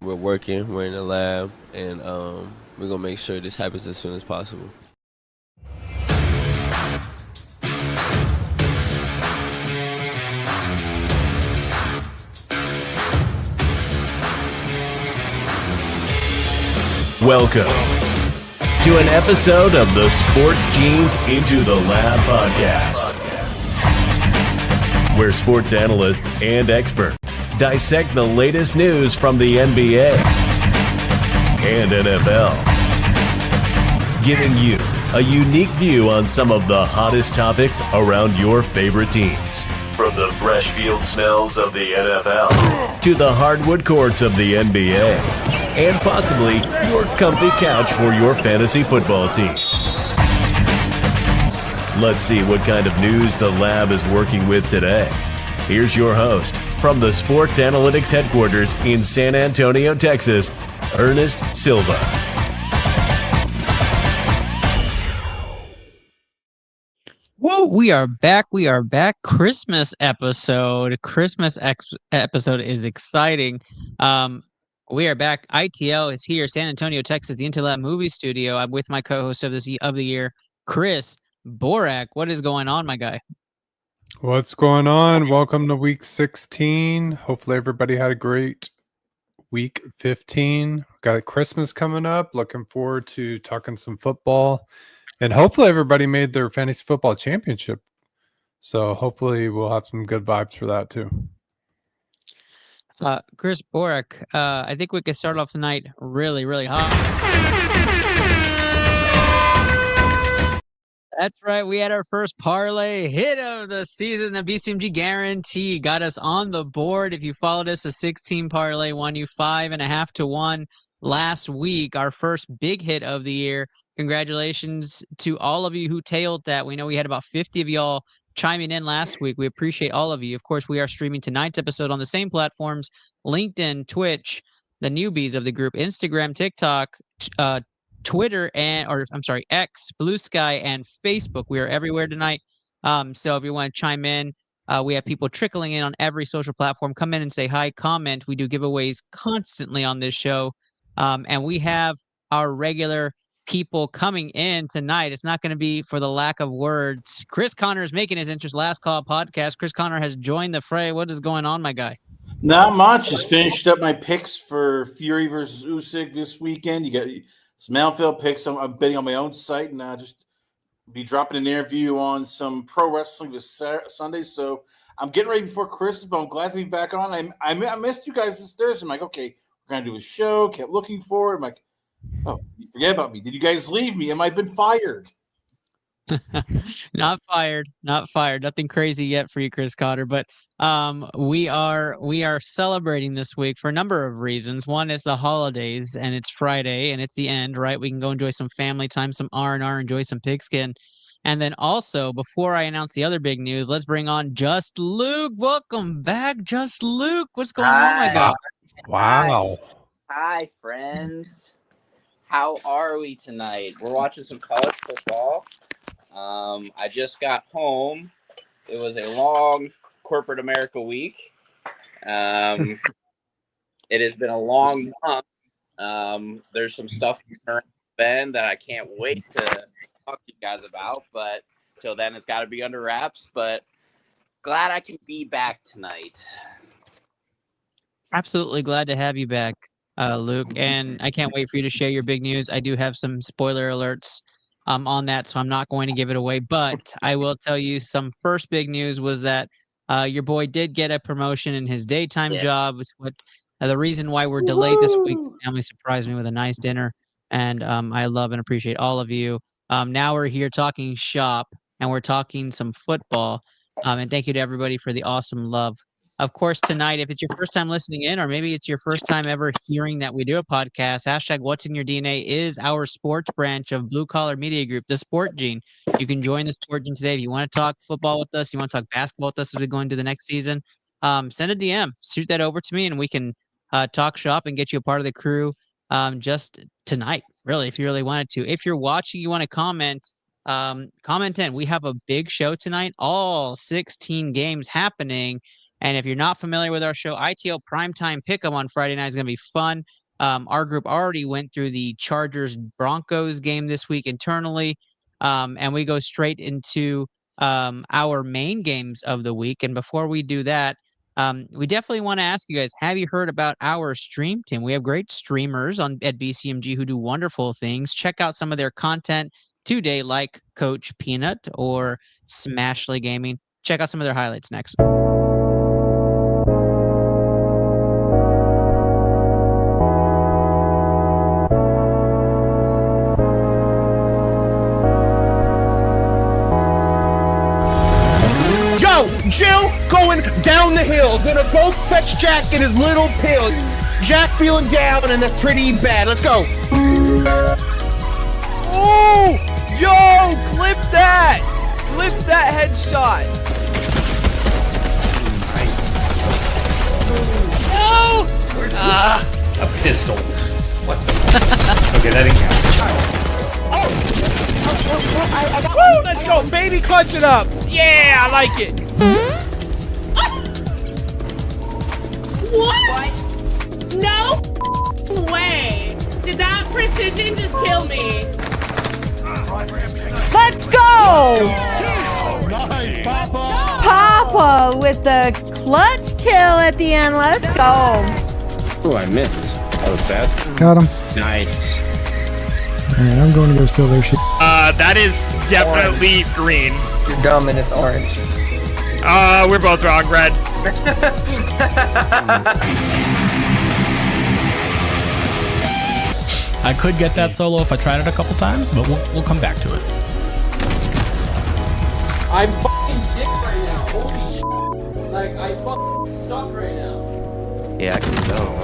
we're working. We're in the lab, and we're gonna make sure this happens as soon as possible. Welcome to an episode of the Sports Genes Into the Lab podcast, where sports analysts and experts dissect the latest news from the NBA and NFL, giving you a unique view on some of the hottest topics around your favorite teams. From the fresh field smells of the NFL to the hardwood courts of the NBA, and possibly your comfy couch for your fantasy football team. Let's see what kind of news the lab is working with today. Here's your host from the Sports Analytics headquarters in San Antonio, Texas, Ernest Silva. Whoa, we are back. We are back. Christmas episode. Episode is exciting. We are back. ITL is here, San Antonio, Texas, the ITL movie studio. I'm with my co-host of the year, Chris Borak. What is going on, my guy? What's going on? Welcome to week 16. Hopefully everybody had a great week 15. Got Christmas coming up. Looking forward to talking some football. And hopefully everybody made their fantasy football championship. So hopefully we'll have some good vibes for that too. Chris Borak, I think we could start off tonight really, really hot. That's right. We had our first parlay hit of the season. The BCMG guarantee got us on the board. If you followed us, a 16 parlay won you 5.5 to 1 last week. Our first big hit of the year. Congratulations to all of you who tailed that. We know we had about 50 of y'all chiming in last week. We appreciate all of you. Of course, we are streaming tonight's episode on the same platforms: LinkedIn, Twitch, the newbies of the group, Instagram, TikTok, Twitter, X, Blue Sky, and Facebook. We are everywhere tonight. So if you want to chime in, we have people trickling in on every social platform. Come in and say hi, comment. We do giveaways constantly on this show. And we have our regular people coming in tonight. It's not going to be for the lack of words. Chris Connor is making his entrance. Last Call podcast. Chris Connor has joined the fray. What is going on, my guy? Not much. Just finished up my picks for Fury versus Usyk this weekend. You got some Mountfield picks. I'm betting on my own site, and just be dropping an interview on some pro wrestling this Sunday. So I'm getting ready before Christmas, but I'm glad to be back on. I missed you guys this Thursday. I'm like, okay, we're gonna do a show. Kept looking for it. I'm like, oh, you forget about me. Did you guys leave me? Am I been fired? Not fired. Nothing crazy yet for you, Chris Cotter. But we are celebrating this week for a number of reasons. One is the holidays, and it's Friday, and it's the end, right? We can go enjoy some family time, some R&R, enjoy some pigskin. And then also, before I announce the other big news, let's bring on Just Luke. Welcome back, Just Luke. What's going on, my guy? Wow. Hi, friends. How are we tonight? We're watching some college football. I just got home. It was a long corporate America week. It has been a long month. There's some stuff in Ben that I can't wait to talk to you guys about, but till then it's got to be under wraps. But glad I can be back tonight. Absolutely glad to have you back, Luke, and I can't wait for you to share your big news. I do have some spoiler alerts on that, so I'm not going to give it away, but I will tell you some first big news was that your boy did get a promotion in his daytime job. It's what the reason why we're delayed this week. The family surprised me with a nice dinner, and I love and appreciate all of you. Now we're here talking shop, and we're talking some football, and thank you to everybody for the awesome love. Of course, tonight, if it's your first time listening in, or maybe it's your first time ever hearing that we do a podcast, hashtag What's in Your DNA is our sports branch of Blue Collar Media Group, the Sport Gene. You can join the Sport Gene today. If you want to talk football with us, you want to talk basketball with us as we go into the next season, send a DM, shoot that over to me, and we can talk shop and get you a part of the crew just tonight, really, if you really wanted to. If you're watching, you want to comment in. We have a big show tonight, all 16 games happening. And if you're not familiar with our show, ITL Primetime Pick'em on Friday night is going to be fun. our group already went through the Chargers-Broncos game this week internally, and we go straight into our main games of the week. And before we do that, we definitely want to ask you guys, have you heard about our stream team? We have great streamers at BCMG who do wonderful things. Check out some of their content today, like Coach Peanut or Smashly Gaming. Check out some of their highlights next. Jill going down the hill, gonna go fetch Jack in his little pill. Jack feeling down and that's pretty bad. Let's go. Oh, yo, clip that headshot. No! A pistol. What the Okay, that didn't count. Woo, let's go, baby, clutch it up. Yeah, I like it. What? No way. Did that precision just kill me? Let's go! Nice, Papa! Papa with the clutch kill at the end. Let's go. Oh, I missed. That was bad. Got him. Nice. Alright, I'm going to go steal their shit. That is definitely green. You're dumb and it's orange. We're both wrong, red. I could get that solo if I tried it a couple times, but we'll come back to it. I'm fucking dick right now. Holy shit. Like, I fucking suck right now. Yeah, I can tell.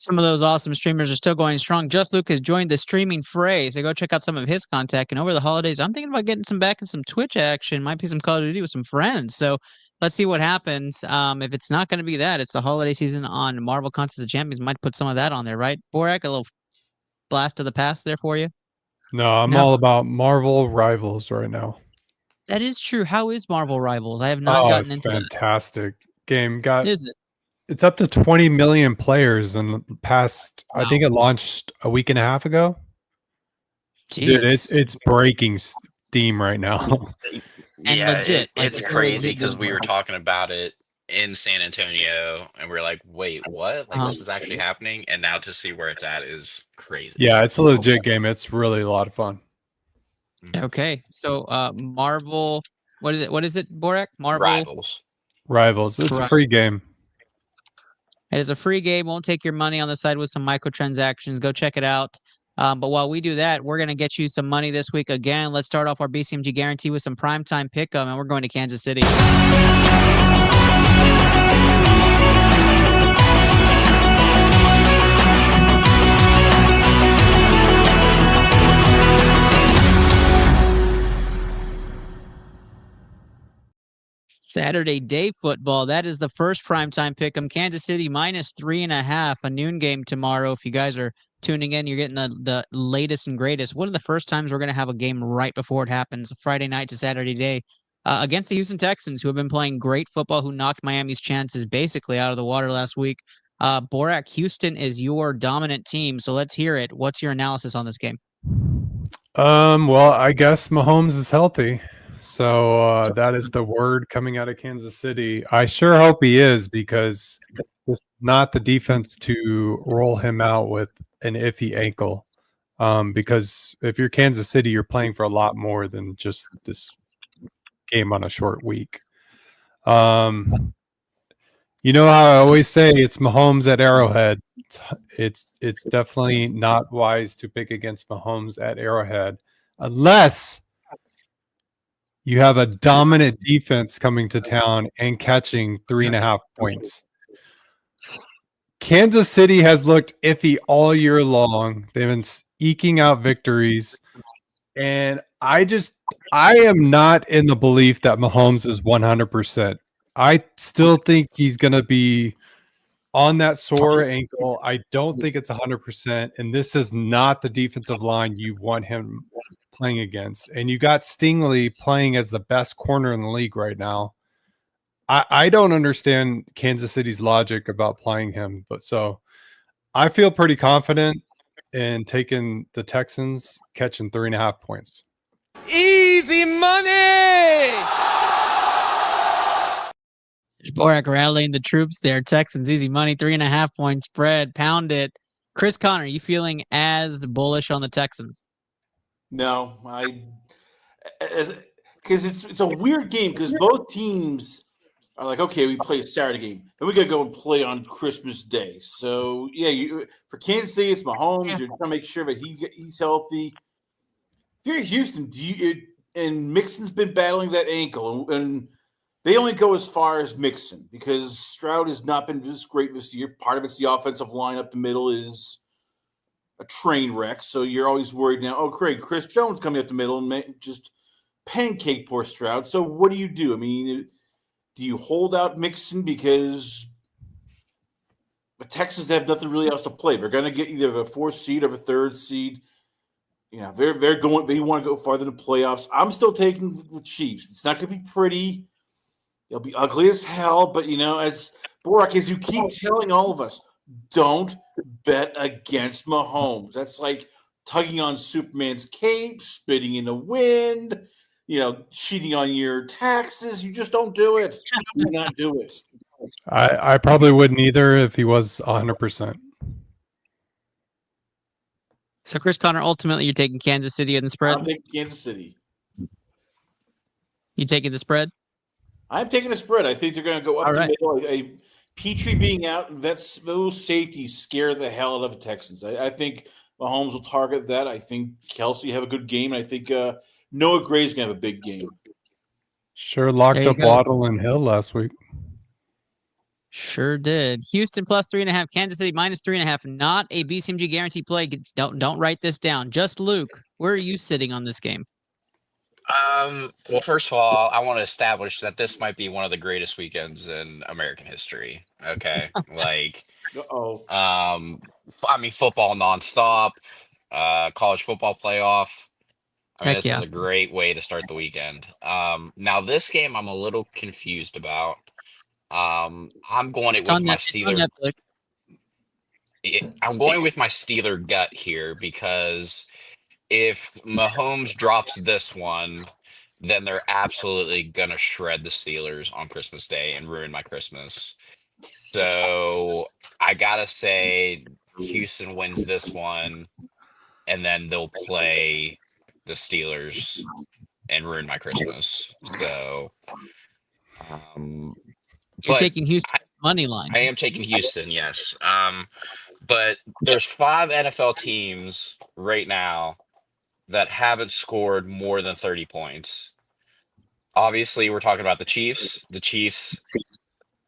Some of those awesome streamers are still going strong. Just Luke has joined the streaming fray, so go check out some of his content. And over the holidays, I'm thinking about getting some back in some Twitch action. Might be some Call of Duty with some friends. So let's see what happens. If it's not going to be that, it's the holiday season on Marvel Contest of Champions. Might put some of that on there, right? Borak, a little blast of the past there for you? No, I'm all about Marvel Rivals right now. That is true. How is Marvel Rivals? I have not gotten into that. Fantastic game. Is it? It's up to 20 million players in the past. Wow. I think it launched a week and a half ago. Jeez. Dude, it's breaking steam right now. And Yeah, legit. it's crazy because we were talking about it in San Antonio and we were like, wait, what? Like this is actually happening? And now to see where it's at is crazy. Yeah, it's a legit game. It's really a lot of fun. Okay. So Marvel, what is it, Borak? Marvel Rivals. It's a free game. It is a free game. Won't take your money on the side with some microtransactions. Go check it out. But while we do that, we're going to get you some money this week again. Let's start off our BCMG guarantee with some primetime pick'em, and we're going to Kansas City. Saturday day football. That is the first primetime pick'em. Kansas City -3.5, a noon game tomorrow. If you guys are tuning in, you're getting the latest and greatest. One of the first times we're going to have a game right before it happens, Friday night to Saturday day, against the Houston Texans, who have been playing great football, who knocked Miami's chances basically out of the water last week. Borak, Houston is your dominant team, so let's hear it. What's your analysis on this game? Well, I guess Mahomes is healthy. So that is the word coming out of Kansas City. I sure hope he is, because this is not the defense to roll him out with an iffy ankle. Because if you're Kansas City, you're playing for a lot more than just this game on a short week. You know how I always say it's Mahomes at Arrowhead. It's definitely not wise to pick against Mahomes at Arrowhead unless you have a dominant defense coming to town and catching 3.5 points. Kansas City has looked iffy all year long. They've been eking out victories. And I am not in the belief that Mahomes is 100%. I still think he's going to be on that sore ankle. I don't think it's 100%. And this is not the defensive line you want him playing against. And you got Stingley playing as the best corner in the league right now. I don't understand Kansas City's logic about playing him, but so I feel pretty confident in taking the Texans catching 3.5 points. Easy money! Borak rallying the troops there. Texans, easy money, 3.5 point spread. Pound it. Chris Connor, you feeling as bullish on the Texans? No, because it's a weird game because both teams are like, okay, we play a Saturday game, then we got to go and play on Christmas Day. So yeah, for Kansas City, it's Mahomes. You're trying to make sure that he's healthy. If you're Houston, and Mixon's been battling that ankle, and they only go as far as Mixon because Stroud has not been this great this year. Part of it's the offensive line up the middle is a train wreck, so you're always worried now. Oh, great, Chris Jones coming up the middle and just pancake poor Stroud. So what do? I mean, do you hold out Mixon because the Texans have nothing really else to play? They're going to get either a 4th seed or a 3rd seed. You know, they're going. They want to go farther in the playoffs. I'm still taking the Chiefs. It's not going to be pretty. It'll be ugly as hell. But as Borak, as you keep telling all of us, don't bet against Mahomes. That's like tugging on Superman's cape, spitting in the wind. Cheating on your taxes. You just don't do it. Do not do it. I probably wouldn't either if he was 100%. So, Chris Connor, ultimately, you're taking Kansas City in the spread? I'm taking Kansas City. You taking the spread? I'm taking the spread. I think they're going to go up the middle. Petrie being out, those safeties scare the hell out of the Texans. I think Mahomes will target that. I think Kelsey have a good game. I think Noah Gray's going to have a big game. Sure locked up Waddle and Hill last week. Sure did. Houston plus 3.5. Kansas City minus 3.5. Not a BCMG guarantee play. Don't write this down. Just Luke, where are you sitting on this game? Well, first of all, I want to establish that this might be one of the greatest weekends in American history. Okay. I mean, football nonstop, college football playoff. I mean, this is a great way to start the weekend. Now this game I'm a little confused about. I'm going with my Steeler. I'm going with my Steeler gut here because if Mahomes drops this one, then they're absolutely going to shred the Steelers on Christmas Day and ruin my Christmas. So I got to say Houston wins this one, and then they'll play the Steelers and ruin my Christmas. So you're taking Houston money line. I am taking Houston, yes. But there's 5 NFL teams right now that haven't scored more than 30 points. Obviously, we're talking about the Chiefs. The Chiefs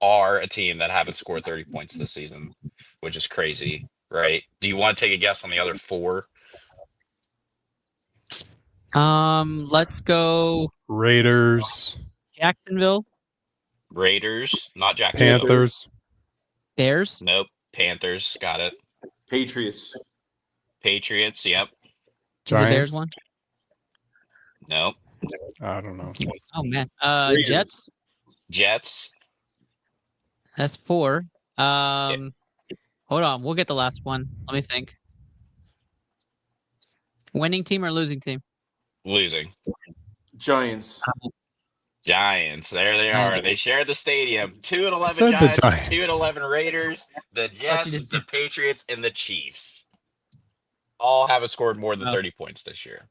are a team that haven't scored 30 points this season, which is crazy, right? Do you want to take a guess on the other 4? Let's go Raiders. Jacksonville. Raiders, not Jacksonville. Panthers. Bears? Nope. Panthers, got it. Patriots, yep. Is the Bears one? Nope. I don't know. Oh man. Jets. That's 4. Hold on, we'll get the last one. Let me think. Winning team or losing team? Losing. Giants. There they are. They share the stadium. 2-11 Giants, 2-11 Raiders, the Jets, the Patriots, and the Chiefs. All haven't scored more than 30 points this year.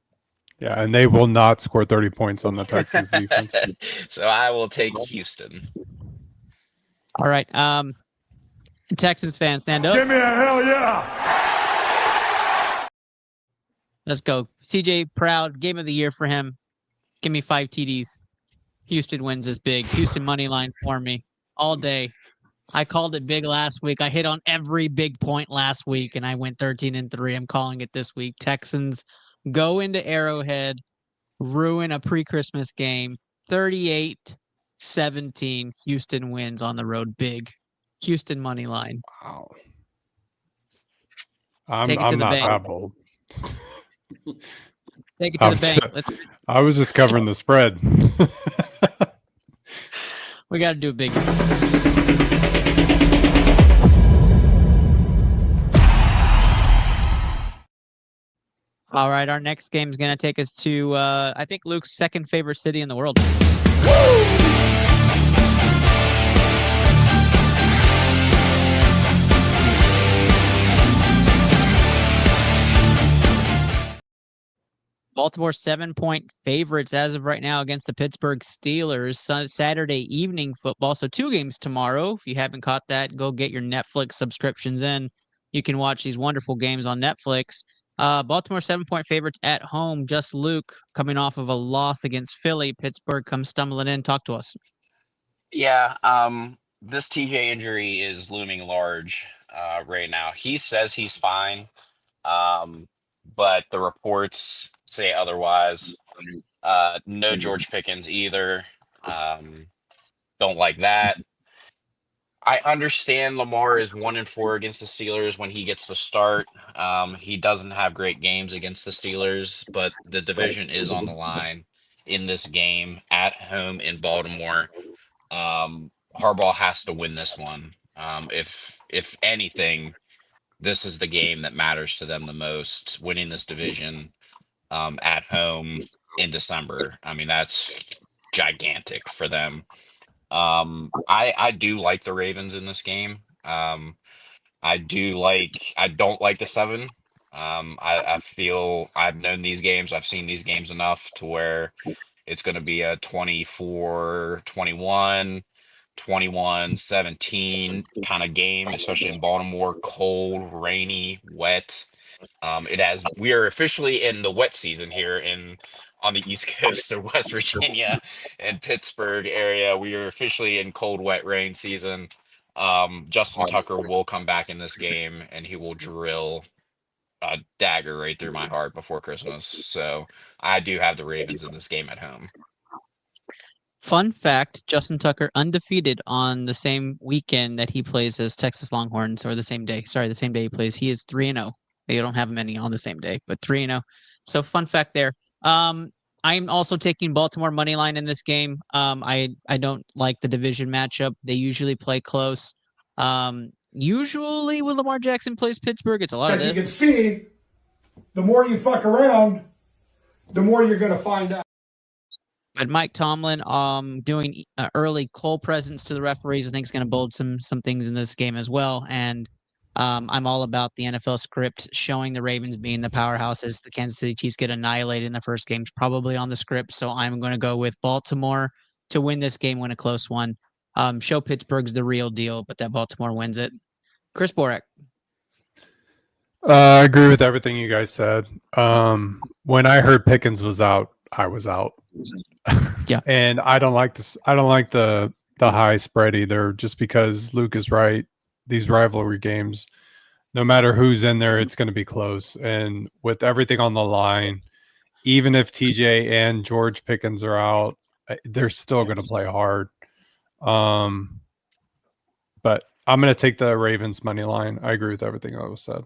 Yeah, and they will not score 30 points on the Texans defense. So I will take Houston. All right. Texans fans, stand up. Give me a hell yeah. Let's go. CJ Proud, game of the year for him. Give me 5 TDs. Houston wins is big. Houston money line for me all day. I called it big last week. I hit on every big point last week, and I went 13-3. I'm calling it this week. Texans go into Arrowhead, ruin a pre-Christmas game. 38-17. Houston wins on the road big. Houston money line. Wow. Take it to I'm the not bank. that bold. Take it to the bank. I was just covering the spread. We got to do a big. All right, our next game is going to take us to, I think, Luke's second favorite city in the world. Baltimore 7-point favorites as of right now against the Pittsburgh Steelers. Saturday evening football, so 2 games tomorrow. If you haven't caught that, go get your Netflix subscriptions in. You can watch these wonderful games on Netflix. Baltimore 7-point favorites at home. Just Luke coming off of a loss against Philly. Pittsburgh comes stumbling in. Talk to us. Yeah, this TJ injury is looming large right now. He says he's fine, but the reports say otherwise. No George Pickens either. Don't like that. I understand Lamar is 1-4 against the Steelers when he gets to start. He doesn't have great games against the Steelers, but the division is on the line in this game at home in Baltimore. Harbaugh has to win this one. If anything, this is the game that matters to them the most. Winning this division at home in December. I mean, that's gigantic for them. I do like the Ravens in this game. I don't like the 7. I feel I've known these games. I've seen these games enough to where it's going to be a 24-21, 21-17 kind of game, especially in Baltimore, cold, rainy, wet. We are officially in the wet season here on the East Coast of West Virginia and Pittsburgh area. We are officially in cold, wet, rain season. Justin Tucker will come back in this game and he will drill a dagger right through my heart before Christmas. So I do have the Ravens in this game at home. Fun fact, Justin Tucker undefeated on the same weekend that he plays as Texas Longhorns, or the same day. Sorry, the same day he plays. He is 3-0. They don't have many on the same day, but 3-0. So fun fact there. I'm also taking Baltimore money line in this game. I don't like the division matchup. They usually play close. Usually when Lamar Jackson plays Pittsburgh, it's a lot of As you can see, the more you fuck around, the more you're going to find out. But Mike Tomlin doing early cold presents to the referees, I think is going to bold some things in this game as well. And I'm all about the NFL script showing the Ravens being the powerhouse as the Kansas City Chiefs get annihilated in the first game, probably on the script. So I'm going to go with Baltimore to win this game, win a close one. Show Pittsburgh's the real deal, but that Baltimore wins it. Chris Borak. I agree with everything you guys said. When I heard Pickens was out, I was out. Yeah. And I don't like this. I don't like the high spread either, just because Luke is right. These rivalry games, no matter who's in there, it's going to be close. And with everything on the line, even if TJ and George Pickens are out, they're still going to play hard. But I'm going to take the Ravens money line. I agree with everything that was said.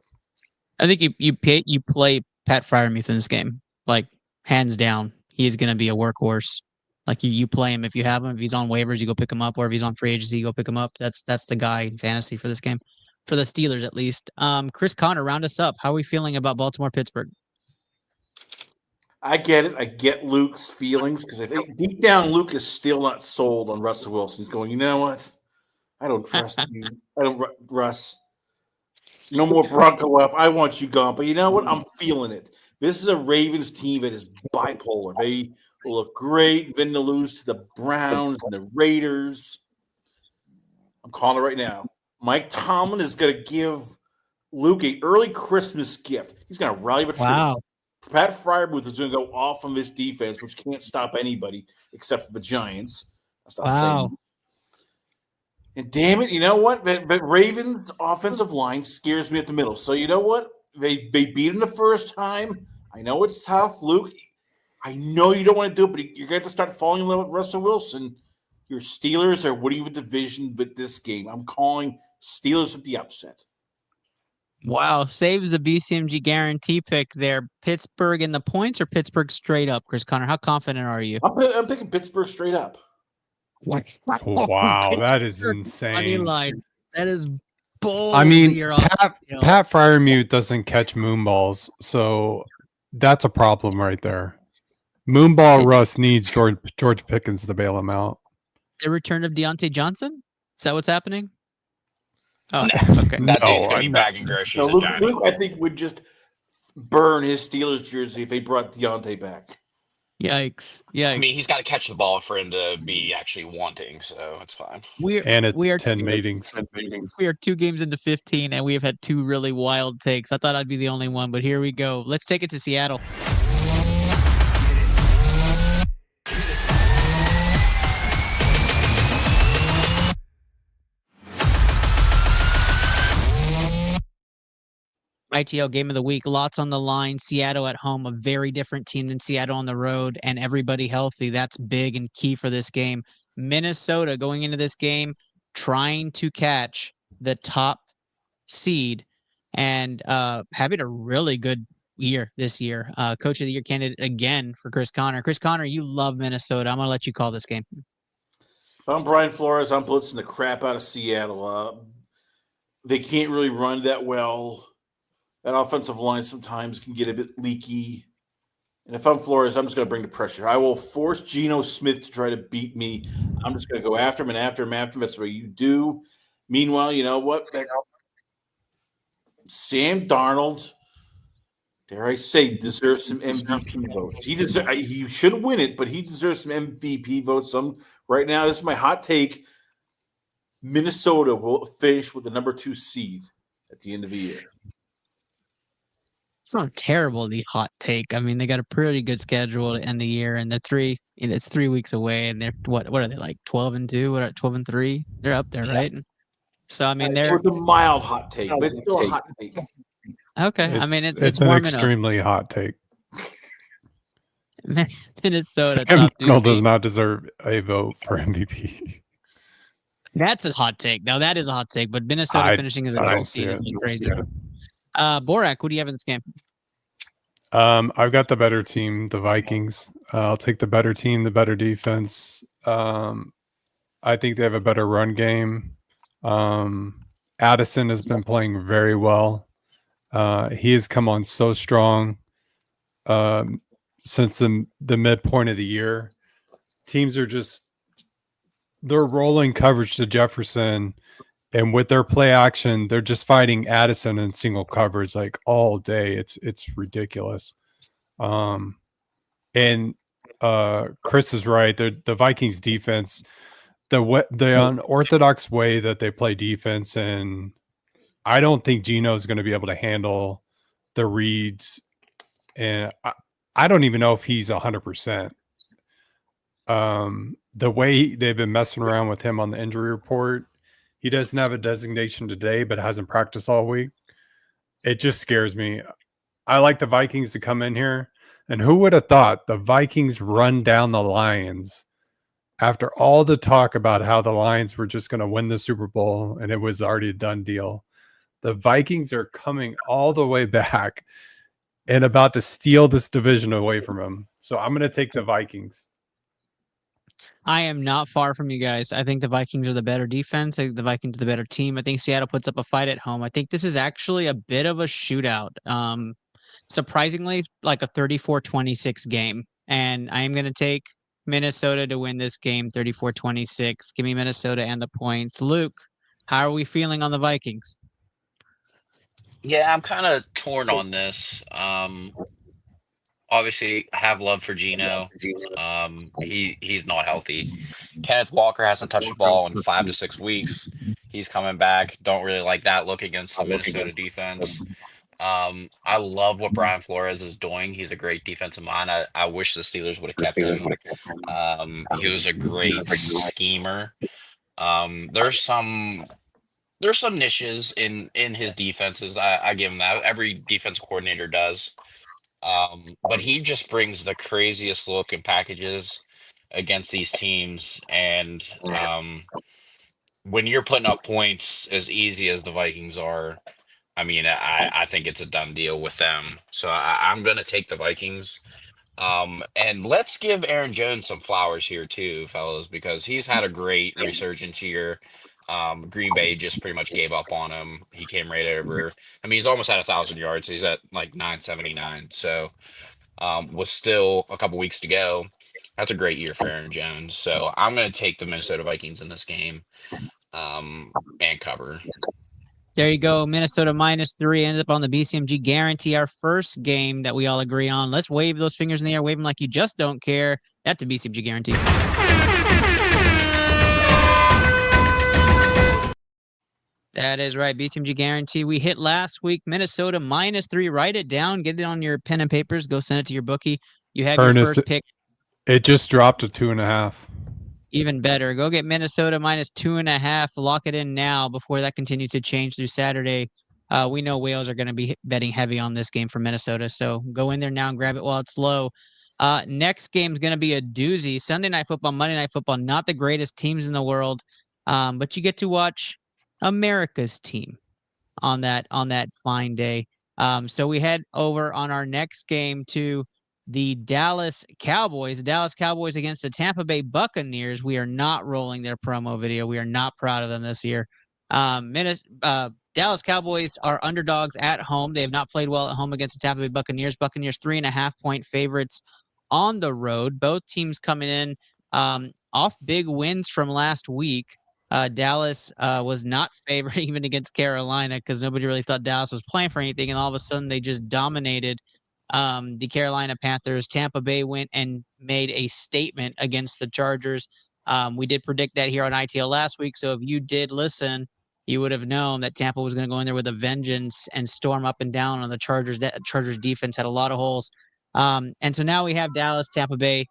I think you play Pat Freiermuth in this game, like hands down. He's going to be a workhorse. Like you play him if you have him. If he's on waivers, you go pick him up, or if he's on free agency, you go pick him up. That's the guy in fantasy for this game, for the Steelers at least. Chris Connor, round us up. How are we feeling about Baltimore Pittsburgh? I get it. I get Luke's feelings because I think deep down Luke is still not sold on Russell Wilson. He's going, you know what? I don't trust you. I don't, Russ. No more Bronco up. I want you gone. But you know what? I'm feeling it. This is a Ravens team that is bipolar. They will look great, then to lose to the Browns and the Raiders. I'm calling it right now. Mike Tomlin is going to give Luke an early Christmas gift. He's going to rally the troops. Wow. Pat Freiermuth is going to go off on this defense, which can't stop anybody except for the Giants. That's not saying. And damn it, you know what? But Ravens' offensive line scares me at the middle. So you know what? They beat him the first time. I know it's tough, Luke. I know you don't want to do it, but you're going to have to start falling in love with Russell Wilson. Your Steelers are winning the division with this game. I'm calling Steelers with the upset. Wow, saves the BCMG guarantee pick there. Pittsburgh in the points or Pittsburgh straight up, Chris Connor? How confident are you? I'm picking Pittsburgh straight up. Wow, that is Money insane. line. That is bold. I mean, You're off, Pat Fryermuth doesn't catch moonballs, so that's a problem right there. Moonball Russ needs George Pickens to bail him out. The return of Deontay Johnson? Is that what's happening? Oh, No, okay. that dude's gonna be bagging groceries at Giants. Luke, I think, would just burn his Steelers jersey if they brought Deontay back. Yikes! I mean, he's got to catch the ball for him to be actually wanting, so it's fine. We are 10 meetings. We are 2 games into 15, and we have had 2 really wild takes. I thought I'd be the only one, but here we go. Let's take it to Seattle. ITL game of the week, lots on the line. Seattle at home, a very different team than Seattle on the road, and everybody healthy. That's big and key for this game. Minnesota going into this game, trying to catch the top seed and having a really good year this year. Coach of the Year candidate again for Chris Connor. Chris Connor, you love Minnesota. I'm going to let you call this game. If I'm Brian Flores, I'm blitzing the crap out of Seattle. They can't really run that well. That offensive line sometimes can get a bit leaky. And if I'm Flores, I'm just going to bring the pressure. I will force Geno Smith to try to beat me. I'm just going to go after him and after him, after him. That's what you do. Meanwhile, you know what? Sam Darnold, dare I say, deserves some MVP votes. He should win it, but he deserves some MVP votes. Right now, this is my hot take. Minnesota will finish with the number 2 seed at the end of the year. It's not terribly hot take. I mean, they got a pretty good schedule to end the year, and it's 3 weeks away, and they're what are they, like 12-2? What are 12-3? They're up there, right? So I mean, they're the mild hot take, but it's still a hot take. Okay, I mean it's an warming extremely hot take. Minnesota. Sam Darnold does not deserve a vote for MVP. That's a hot take. Now that is a hot take, but Minnesota finishing as a 2 seed is crazy. Borak, who do you have in this game? I've got the better team, the Vikings. I'll take the better team, the better defense. I think they have a better run game. Addison has been playing very well. He has come on so strong since the midpoint of the year. Teams are they're rolling coverage to Jefferson. And with their play action, they're just fighting Addison in single coverage like all day. It's ridiculous. And Chris is right. The Vikings defense, the unorthodox way that they play defense, and I don't think Geno is going to be able to handle the reads. And I don't even know if he's 100%. The way they've been messing around with him on the injury report. He doesn't have a designation today, but hasn't practiced all week. It just scares me. I like the Vikings to come in here. And who would have thought the Vikings run down the Lions after all the talk about how the Lions were just going to win the Super Bowl and it was already a done deal. The Vikings are coming all the way back and about to steal this division away from them. So I'm going to take the Vikings. I am not far from you guys. I think the Vikings are the better defense. I think the Vikings are the better team. I think Seattle puts up a fight at home. I think this is actually a bit of a shootout. Surprisingly, like a 34-26 game. And I am going to take Minnesota to win this game 34-26. Give me Minnesota and the points. Luke, how are we feeling on the Vikings? Yeah, I'm kind of torn on this. Obviously, I have love for Geno. He's not healthy. Kenneth Walker hasn't touched the ball in 5 to 6 weeks. He's coming back. Don't really like that look against the Minnesota defense. I love what Brian Flores is doing. He's a great defensive mind. I wish the Steelers would have kept him. He was a great schemer. There's some niches in his defenses. I give him that. Every defensive coordinator does. But he just brings the craziest look and packages against these teams. And when you're putting up points as easy as the Vikings are, I mean, I think it's a done deal with them. So I'm going to take the Vikings. And let's give Aaron Jones some flowers here too, fellas, because he's had a great resurgence here. Green Bay just pretty much gave up on him. He came right over. I mean, he's almost at 1,000 yards. He's at like 979. So, with still a couple weeks to go, that's a great year for Aaron Jones. So I'm going to take the Minnesota Vikings in this game, and cover. There you go. Minnesota -3 ended up on the BCMG guarantee. Our first game that we all agree on. Let's wave those fingers in the air. Wave them like you just don't care. That's a BCMG guarantee. That is right. BCMG guarantee. We hit last week. Minnesota -3. Write it down. Get it on your pen and papers. Go send it to your bookie. You have Ernest, your first pick. It just dropped to 2.5. Even better. Go get Minnesota -2.5. Lock it in now before that continues to change through Saturday. We know whales are going to be betting heavy on this game for Minnesota, so go in there now and grab it while it's low. Next game is going to be a doozy. Sunday Night Football, Monday Night Football, not the greatest teams in the world, but you get to watch America's team on that fine day. So we head over on our next game to the Dallas Cowboys. The Dallas Cowboys against the Tampa Bay Buccaneers. We are not rolling their promo video. We are not proud of them this year. Dallas Cowboys are underdogs at home. They have not played well at home against the Tampa Bay Buccaneers. Buccaneers 3.5-point favorites on the road. Both teams coming in off big wins from last week. Dallas was not favored even against Carolina because nobody really thought Dallas was playing for anything, and all of a sudden they just dominated the Carolina Panthers. Tampa Bay went and made a statement against the Chargers. We did predict that here on ITL last week, so if you did listen, you would have known that Tampa was going to go in there with a vengeance and storm up and down on the Chargers. That Chargers defense had a lot of holes. And so now we have Dallas, Tampa Bay.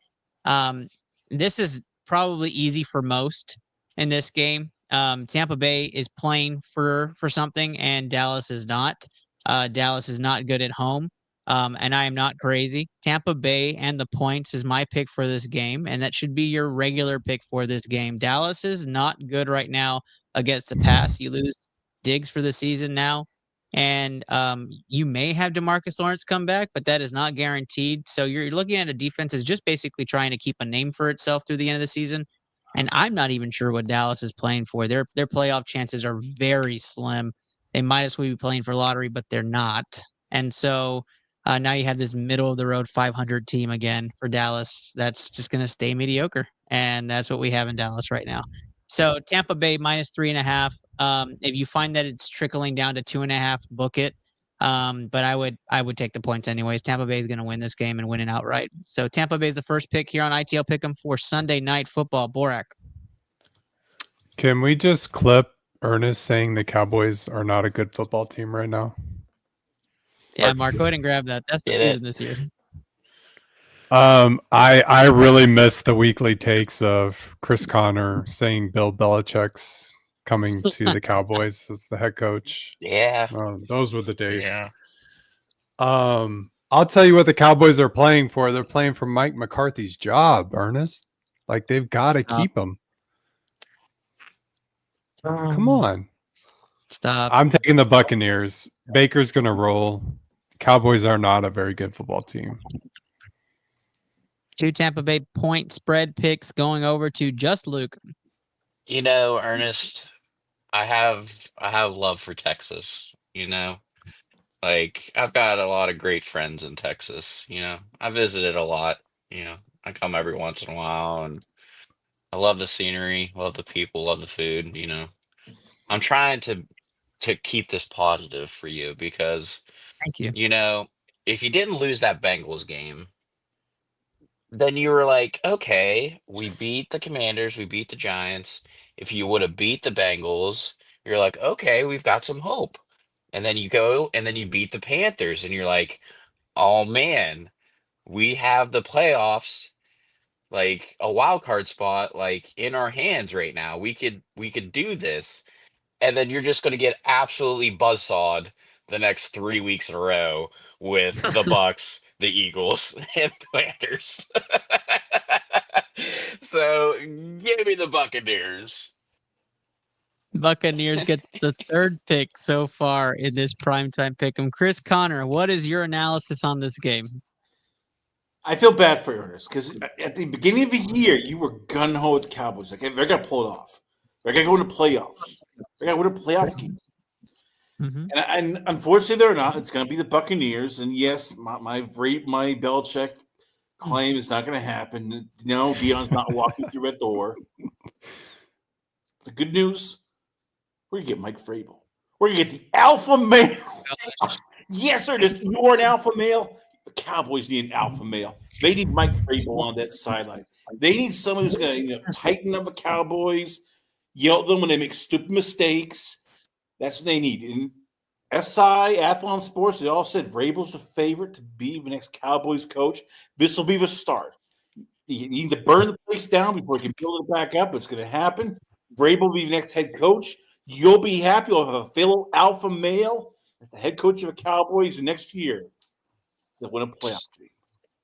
This is probably easy for most in this game. Tampa Bay is playing for something, and Dallas is not. Dallas is not good at home, and I am not crazy. Tampa Bay and the points is my pick for this game, and that should be your regular pick for this game. Dallas is not good right now against the pass. You lose Diggs for the season now, and you may have DeMarcus Lawrence come back, but that is not guaranteed. So you're looking at a defense that's just basically trying to keep a name for itself through the end of the season. And I'm not even sure what Dallas is playing for. Their playoff chances are very slim. They might as well be playing for lottery, but they're not. And so now you have this middle of the road 500 team again for Dallas that's just going to stay mediocre. And that's what we have in Dallas right now. So Tampa Bay -3.5. If you find that it's trickling down to 2.5, book it. But I would take the points anyways. Tampa Bay is going to win this game and win it outright. So Tampa Bay is the first pick here on ITL Pick'em for Sunday Night Football. Borak. Can we just clip Ernest saying the Cowboys are not a good football team right now? Yeah, Mark, go ahead and grab that. That's the season this year. I really miss the weekly takes of Chris Connor saying Bill Belichick's coming to the Cowboys as the head coach. Yeah. Those were the days. Yeah. I'll tell you what the Cowboys are playing for. They're playing for Mike McCarthy's job, Ernest. Like, they've got to keep him. Come on. Stop. I'm taking the Buccaneers. Baker's going to roll. Cowboys are not a very good football team. 2 Tampa Bay point spread picks going over to just Luke. You know, Ernest, I have love for Texas, you know? Like, I've got a lot of great friends in Texas, you know? I visited a lot, you know? I come every once in a while, and I love the scenery, love the people, love the food, you know? I'm trying to keep this positive for you because, thank you. You know, if you didn't lose that Bengals game, then you were like, okay, we beat the Commanders, we beat the Giants. If you would have beat the Bengals, you're like, okay, we've got some hope. And then you go and then you beat the Panthers, and you're like, oh man, we have the playoffs, like a wild card spot, like in our hands right now. We could do this. And then you're just going to get absolutely buzzsawed the next 3 weeks in a row with the Bucks, the Eagles, and the Panthers. So give me the Buccaneers. Buccaneers gets the third pick so far in this primetime pick'em. Chris Connor, what is your analysis on this game? I feel bad for Ernest because at the beginning of the year, you were gun ho with the Cowboys. Like, they're going to pull it off. They're going to go into playoffs. They're going to win a playoff game. Mm-hmm. And unfortunately, they're not. It's going to be the Buccaneers. And yes, my Belichick claim is not going to happen. No, Dion's not walking through that door. The good news, we're going to get Mike Vrabel. We're going to get the alpha male. Yes, Ernest, you are an alpha male. The Cowboys need an alpha male. They need Mike Vrabel on that sideline. They need someone who's going to tighten up the Cowboys, yell at them when they make stupid mistakes. That's what they need. And SI, Athlon Sports, they all said Vrabel's the favorite to be the next Cowboys coach. This will be the start. You need to burn the place down before you can build it back up. It's going to happen. Vrabel will be the next head coach. You'll be happy. You'll have a fellow alpha male as the head coach of the Cowboys next year. They'll win a playoff game.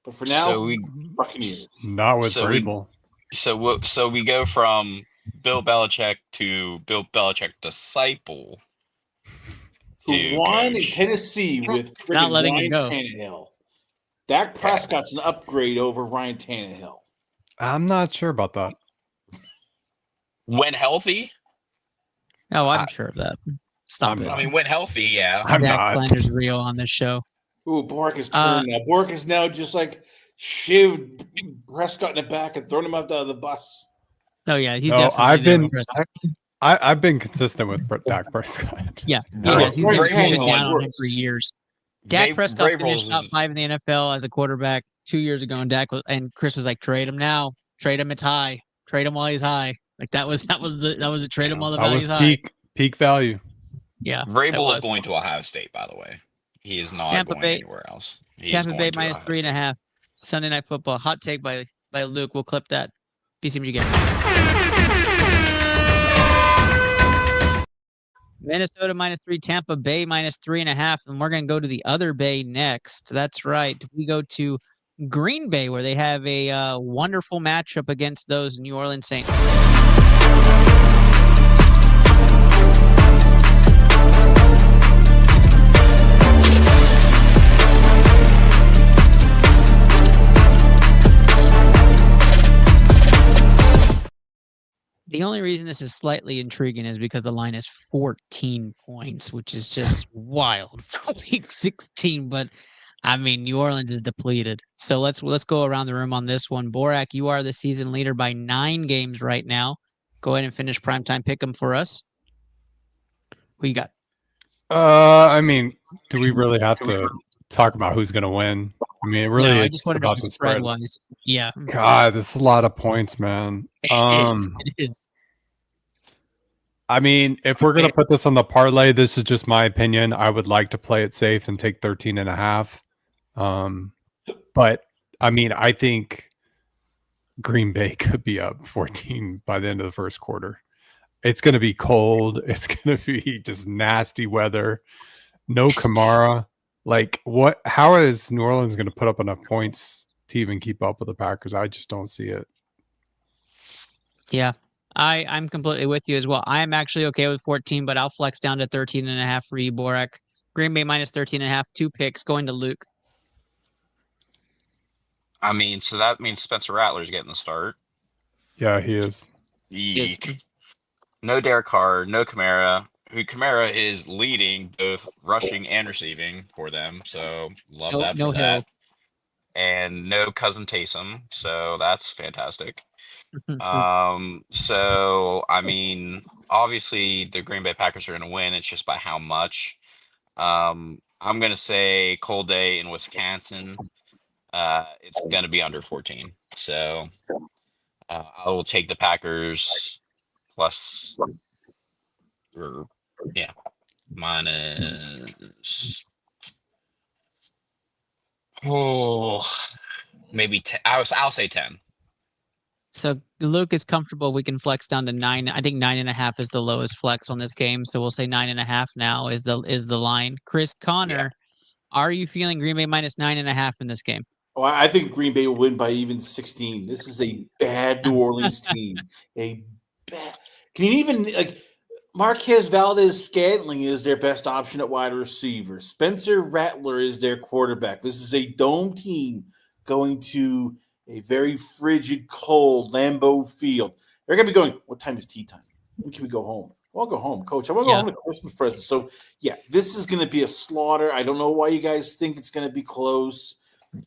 But for now, Buccaneers. Not with Vrabel. So we go from Bill Belichick to Bill Belichick disciple. Who won in Tennessee with Not letting Ryan it go. Tannehill. Dak Prescott's an upgrade over Ryan Tannehill. I'm not sure about that. When healthy? Oh, I'm sure of that. Stop it. I mean, when healthy, yeah. Dak slander's real on this show. Ooh, Borak is turned now. Borak is now just like shivved Prescott in the back and thrown him out the bus. Oh yeah, he's No, definitely. I've been consistent with Dak Prescott. Yeah, No, he's been Vrabel's down on him worse. for years. Dak Prescott Vrabel's finished top 5 in the NFL as a quarterback 2 years ago, and Chris was like, "Trade him now, trade him. It's high. Trade him while he's high." Like that was a trade him while the value's high. Peak value. Yeah, Vrabel is going to Ohio State, by the way. He is not Tampa going Bay, anywhere else. He is Tampa going Bay to minus Ohio 3.5. Sunday Night Football. Hot take by Luke. We'll clip that. BCMG game. Minnesota minus 3, Tampa Bay minus 3.5, and we're going to go to the other Bay next. That's right. We go to Green Bay, where they have a wonderful matchup against those New Orleans Saints. The only reason this is slightly intriguing is because the line is 14 points, which is just wild for week 16. But I mean, New Orleans is depleted. So let's go around the room on this one. Borak, you are the season leader by 9 games right now. Go ahead and finish primetime pick'em for us. Who you got? I mean, do we really have to talk about who's going to win? I mean, it really No, I is just wanted about to the spread spread. wise. Yeah. God, this is a lot of points, man. It is. I mean, if we're going to put this on the parlay, this is just my opinion. I would like to play it safe and take 13.5. But I mean, I think Green Bay could be up 14 by the end of the first quarter. It's going to be cold. It's going to be just nasty weather. No Kamara. Like, what? How is New Orleans going to put up enough points to even keep up with the Packers? I just don't see it. Yeah, I'm completely with you as well. I am actually okay with 14, but I'll flex down to 13.5 for you, Borak. Green Bay minus 13.5, 2 picks going to Luke. I mean, so that means Spencer Rattler's getting the start. Yeah, he is. Yeek. No Derek Carr, no Kamara. Who Kamara is leading both rushing and receiving for them, so love that for that. And no cousin Taysom, so that's fantastic. So I mean, obviously the Green Bay Packers are going to win. It's just by how much. I'm going to say cold day in Wisconsin. It's going to be under 14. So I will take the Packers plus, minus. Maybe 10. I'll say 10. So Luke is comfortable. We can flex down to 9. I think 9.5 is the lowest flex on this game. So we'll say 9.5 now is the line. Chris Connor, are you feeling Green Bay minus 9.5 in this game? Oh, I think Green Bay will win by even 16. This is a bad New Orleans team. Can you even Marquez Valdez-Scantling is their best option at wide receiver. Spencer Rattler is their quarterback. This is a dome team going to a very frigid, cold Lambeau Field. They're going to be going, what time is tea time? When can we go home? Well, I'll go home, Coach. I want to go home to Christmas presents. So, yeah, this is going to be a slaughter. I don't know why you guys think it's going to be close.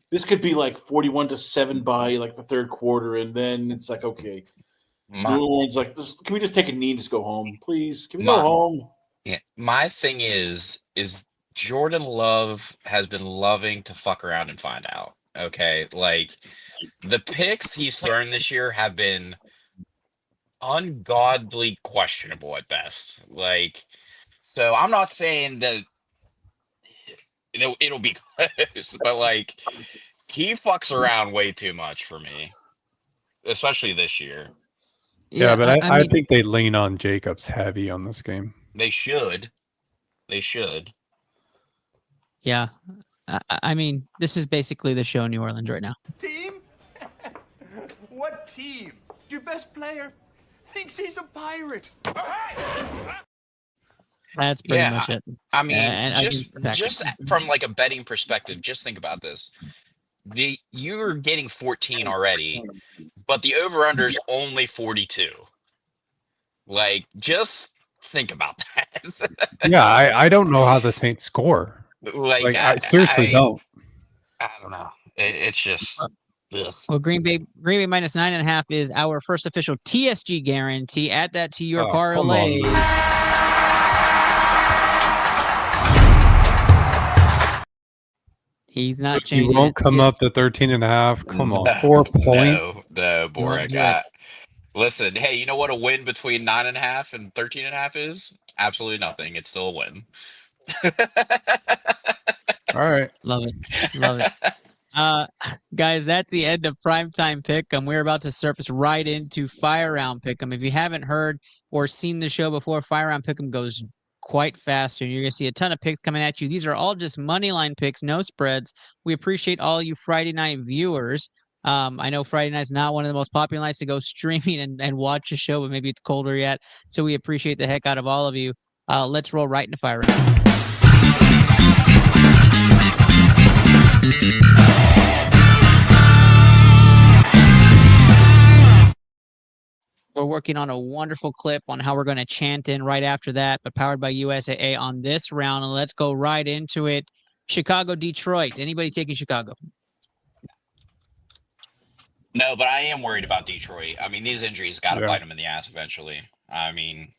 This could be like 41-7 by like the third quarter, and then it's like, okay. New Orleans, like, can we just take a knee and just go home, please? Can we go home? Yeah, my thing is Jordan Love has been loving to fuck around and find out. Okay, like the picks he's thrown this year have been ungodly questionable at best. Like, so I'm not saying that it'll be close, but like he fucks around way too much for me, especially this year. Yeah, but I think they lean on Jacobs heavy on this game. They should. They should. Yeah. I mean, this is basically the show in New Orleans right now. Team? What team? Your best player thinks he's a pirate. That's pretty much it. I mean, just from like a betting perspective, just think about this. You're getting 14 already, but the over-under is only 42. Like, just think about that. Yeah, I don't know how the Saints score. Like I seriously don't. I don't know. It's just this. Well, Green Bay minus 9.5 is our first official TSG guarantee. Add that to your parlay. He's not changing. You won't come up to 13.5. Come on, 4 points. No, Borak. Listen, hey, you know what a win between 9.5 and 13.5 is? Absolutely nothing. It's still a win. All right. Love it. Guys, that's the end of Primetime Pick'em. We're about to surface right into Fire Round Pick'em. If you haven't heard or seen the show before, Fire Round Pick'em goes quite fast, and you're going to see a ton of picks coming at you. These are all just money line picks, no spreads. We appreciate all you Friday night viewers. I know Friday night's not one of the most popular nights to go streaming and watch a show, but maybe it's colder yet. So we appreciate the heck out of all of you. Let's roll right into Fire Round. We're working on a wonderful clip on how we're going to chant in right after that, but powered by USAA on this round. And let's go right into it. Chicago, Detroit. Anybody taking Chicago? No, but I am worried about Detroit. I mean, these injuries got to bite them in the ass eventually. I mean,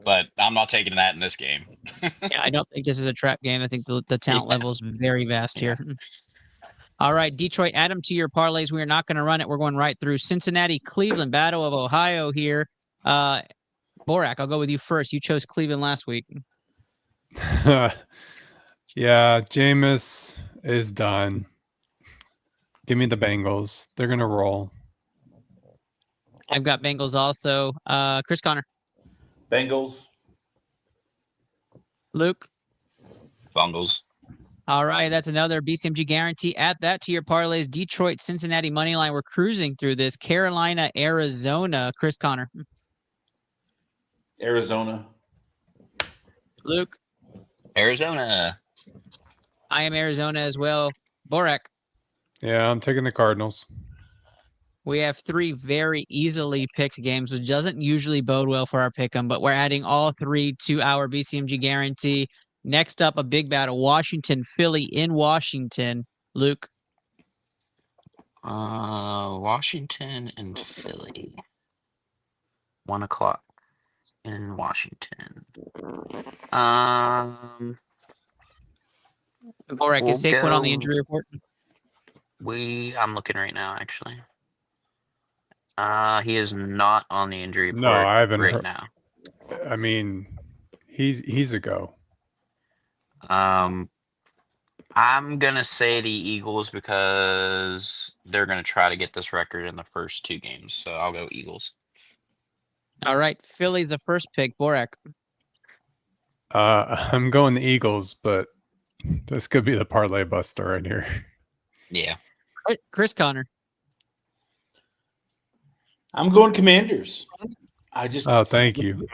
but I'm not taking that in this game. Yeah, I don't think this is a trap game. I think the talent level is very vast here. All right, Detroit, add them to your parlays. We are not going to run it. We're going right through Cincinnati, Cleveland, Battle of Ohio here. Borak, I'll go with you first. You chose Cleveland last week. Yeah, Jameis is done. Give me the Bengals. They're going to roll. I've got Bengals also. Chris Connor. Bengals. Luke. Bengals. All right, that's another BCMG guarantee. Add that to your parlays. Detroit, Cincinnati money line. We're cruising through this. Carolina, Arizona. Chris Connor. Arizona. Luke. Arizona. I am Arizona as well. Borak. Yeah, I'm taking the Cardinals. We have 3 very easily picked games, which doesn't usually bode well for our pick'em, but we're adding all 3 to our BCMG guarantee. Next up, a big battle: Washington, Philly in Washington. Luke. Washington and Philly. 1 o'clock in Washington. Borak, is Saquon on the injury report? I'm looking right now, actually. He is not on the injury report. No, I haven't right heard. now. I mean, he's a go. I'm gonna say the Eagles because they're gonna try to get this record in the first 2 games. So I'll go Eagles. All right, Philly's the first pick. Borak. I'm going the Eagles, but this could be the parlay buster right here. Yeah. Chris Connor. I'm going Commanders. Oh, thank you.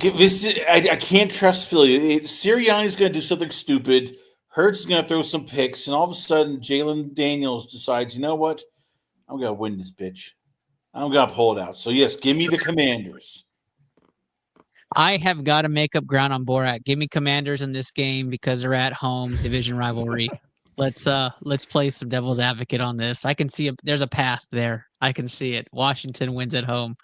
I can't trust Philly. Sirianni's going to do something stupid. Hurts is going to throw some picks, and all of a sudden, Jalen Daniels decides, you know what? I'm going to win this bitch. I'm going to pull it out. So, yes, give me the Commanders. I have got to make up ground on Borak. Give me Commanders in this game because they're at home, division rivalry. Let's play some devil's advocate on this. I can see there's a path there. I can see it. Washington wins at home.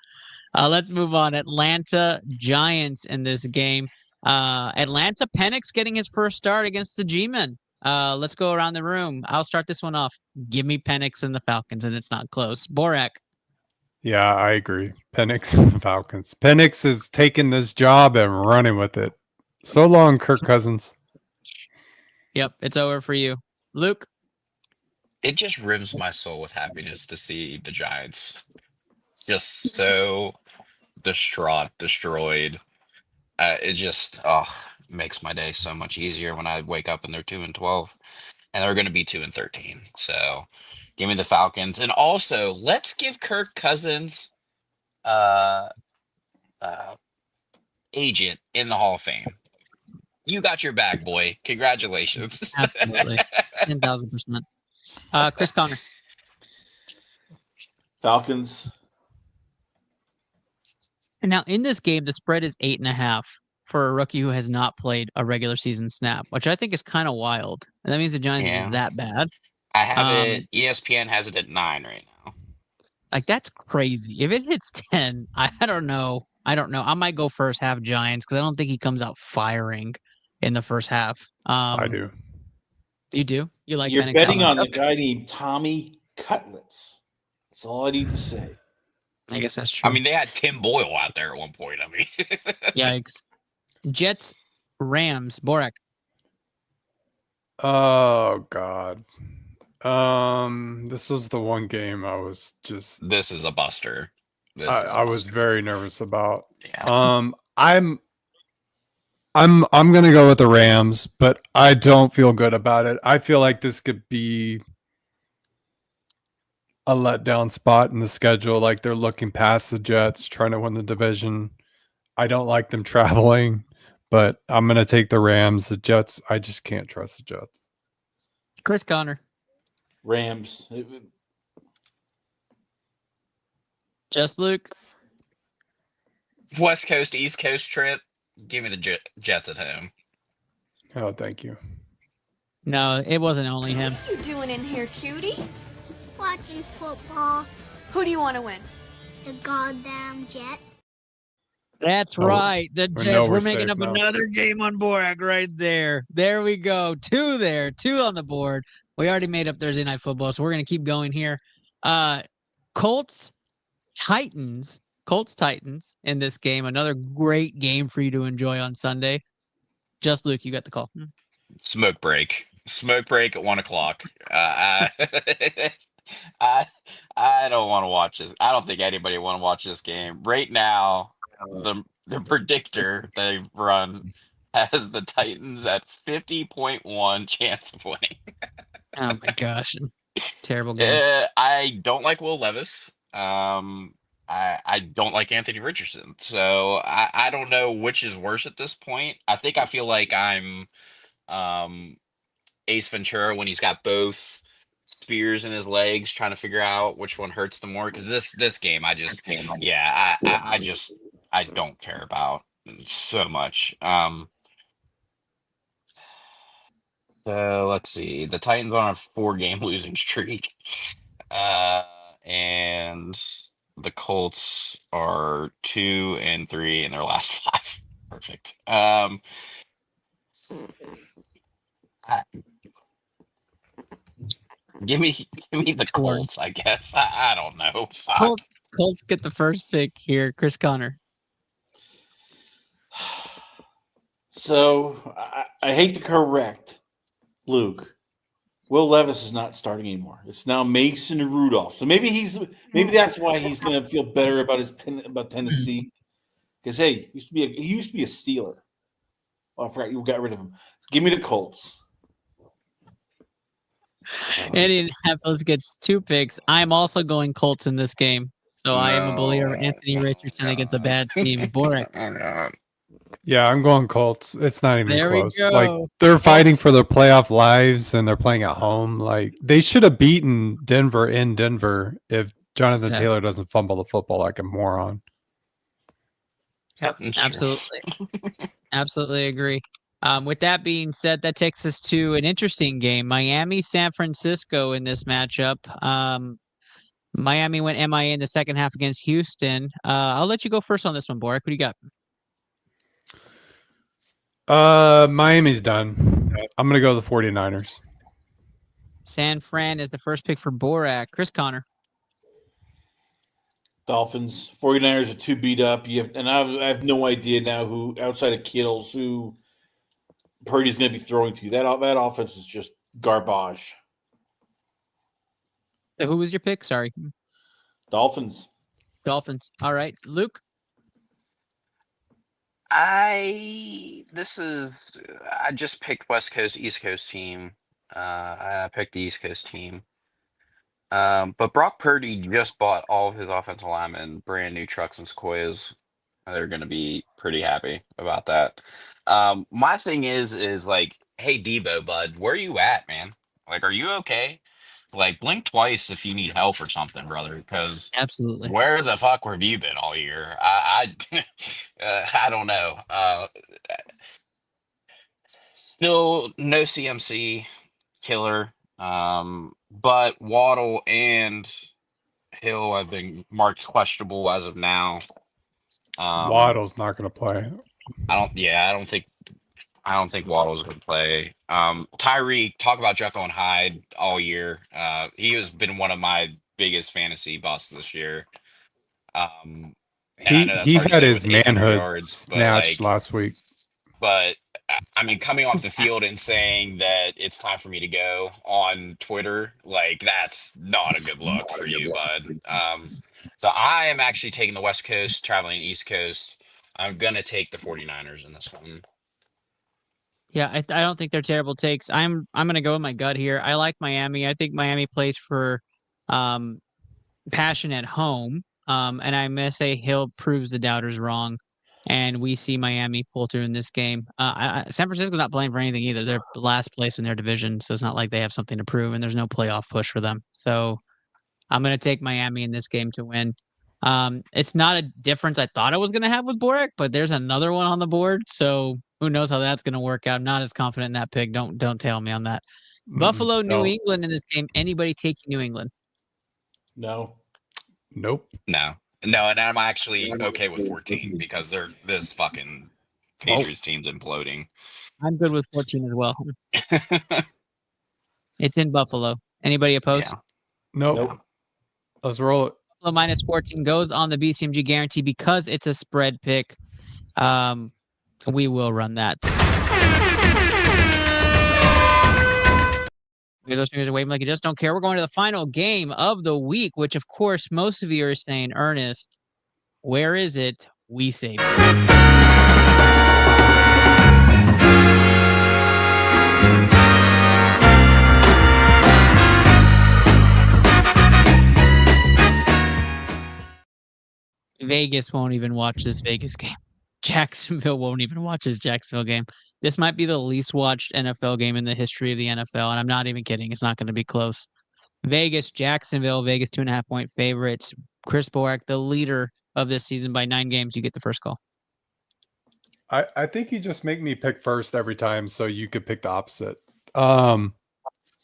Let's move on. Atlanta Giants in this game. Atlanta Penix getting his first start against the G-Men. Let's go around the room. I'll start this one off. Give me Penix and the Falcons, and it's not close. Borak. Yeah, I agree. Penix and the Falcons. Penix is taking this job and running with it. So long, Kirk Cousins. Yep, it's over for you. Luke? It just rims my soul with happiness to see the Giants just so distraught, destroyed. It just makes my day so much easier when I wake up and they're 2-12, and they're going to be 2-13. So, give me the Falcons, and also let's give Kirk Cousins agent in the Hall of Fame. You got your bag, boy. Congratulations. Absolutely, 10,000%. Chris Connor. Falcons. And now in this game, the spread is 8.5 for a rookie who has not played a regular season snap, which I think is kind of wild. And that means the Giants is that bad. I have it. ESPN has it at 9 right now. Like, that's crazy. If it hits 10, I don't know. I might go first half Giants because I don't think he comes out firing in the first half. I do. You do? You like You're Penix betting on the okay. guy named Tommy Cutlets. That's all I need to say. I guess that's true. I mean, they had Tim Boyle out there at one point. I mean, yikes. Jets, Rams, Borak. Oh God. This was the one game I was just. This is a buster. I was very nervous about. Yeah. I'm gonna go with the Rams, but I don't feel good about it. I feel like this could be a letdown spot in the schedule. Like they're looking past the Jets, trying to win the division. I don't like them traveling, but I'm gonna take the Rams. The Jets, I just can't trust the Jets. Chris Connor. Rams. Just Luke. West Coast, East Coast trip. Give me the Jets at home. Oh, thank you. No, it wasn't only him. What are you doing in here, cutie? Watching football. Who do you want to win? The goddamn Jets. That's right. The Jets. We're making up now. another game on Borak right there. There we go. 2 there. 2 on the board. We already made up Thursday Night Football, so we're going to keep going here. Colts, Titans in this game. Another great game for you to enjoy on Sunday. Just Luke, you got the call. Smoke break at 1 o'clock. I don't want to watch this. I don't think anybody want to watch this game right now. The predictor they run has the Titans at 50.1 chance of winning. Oh my gosh, terrible game. I don't like Will Levis. I don't like Anthony Richardson. So I don't know which is worse at this point. I feel like I'm Ace Ventura when he's got both spears in his legs, trying to figure out which one hurts the more. Because this game, I don't care about so much. So let's see. The Titans on a 4-game losing streak, and the Colts are 2-3 in their last 5. Perfect. Give me the Colts, I guess. I don't know. Fuck. Colts get the first pick here. Chris Connor. So I hate to correct Luke. Will Levis is not starting anymore. It's now Mason Rudolph. So maybe that's why he's going to feel better about about Tennessee. Because hey, he used to be a Steeler. Oh, I forgot you got rid of him. Give me the Colts. Indianapolis gets 2 picks. I'm also going Colts in this game. So I am a believer of Anthony Richardson against a bad team. Borak. Yeah, I'm going Colts. It's not even There we close. go. Like they're fighting Colts. for their playoff lives and they're playing at home. Like they should have beaten Denver in Denver if Jonathan Yes. Taylor doesn't fumble the football like a moron. Yep, That's true. absolutely. Absolutely agree. With that being said, that takes us to an interesting game. Miami, San Francisco in this matchup. Miami went MIA in the second half against Houston. I'll let you go first on this one, Borak. What do you got? Miami's done. I'm going to go the 49ers. San Fran is the first pick for Borak. Chris Connor. Dolphins. 49ers are too beat up. I have no idea now who, outside of Kittles, who Purdy's going to be throwing to. That offense is just garbage. So who was your pick? Sorry. Dolphins. Dolphins. All right. Luke? I just picked West Coast, East Coast team. I picked the East Coast team. But Brock Purdy just bought all of his offensive linemen brand new trucks and Sequoias. They're going to be pretty happy about that. My thing is like, hey, Debo, bud, where you at, man? Like, are you okay? Like, blink twice if you need help or something, brother, because absolutely, where the fuck have you been all year? I don't know. Still no CMC killer. But Waddle and Hill have been marked questionable as of now. Waddle's not going to play. I don't think Waddle's going to play. Tyreek, talk about Jekyll and Hyde all year. He has been one of my biggest fantasy busts this year. And I know that's he hard to had say his with 800 manhood yards, snatched last week. But I mean, coming off the field and saying that it's time for me to go on Twitter, like that's not a good look for you, bud. So I am actually taking the West Coast, traveling East Coast. I'm going to take the 49ers in this one. Yeah, I don't think they're terrible takes. I'm going to go with my gut here. I like Miami. I think Miami plays for passion at home. And I'm going to say Hill proves the doubters wrong. And we see Miami pull through in this game. San Francisco's not playing for anything either. They're last place in their division, so it's not like they have something to prove, and there's no playoff push for them. So I'm going to take Miami in this game to win. It's not a difference I thought I was going to have with Borak, but there's another one on the board, so who knows how that's going to work out. I'm not as confident in that pick. Don't tail me on that. Buffalo, New England in this game. Anybody taking New England? No. Nope. No, and I'm actually okay with 14 because this fucking Patriots team's imploding. I'm good with 14 as well. It's in Buffalo. Anybody opposed? Yeah. Nope. Let's roll it. Buffalo minus 14 goes on the BCMG guarantee because it's a spread pick. We will run that. Those fingers are waving like you just don't care. We're going to the final game of the week, which, of course, most of you are saying, Ernest, where is it? We say Vegas won't even watch this Vegas game. Jacksonville won't even watch this Jacksonville game. This might be the least watched NFL game in the history of the NFL, and I'm not even kidding. It's not going to be close. Vegas, Jacksonville, Vegas 2.5-point favorites. Chris Borak, the leader of this season by 9 games. You get the first call. I think you just make me pick first every time, so you could pick the opposite. I'm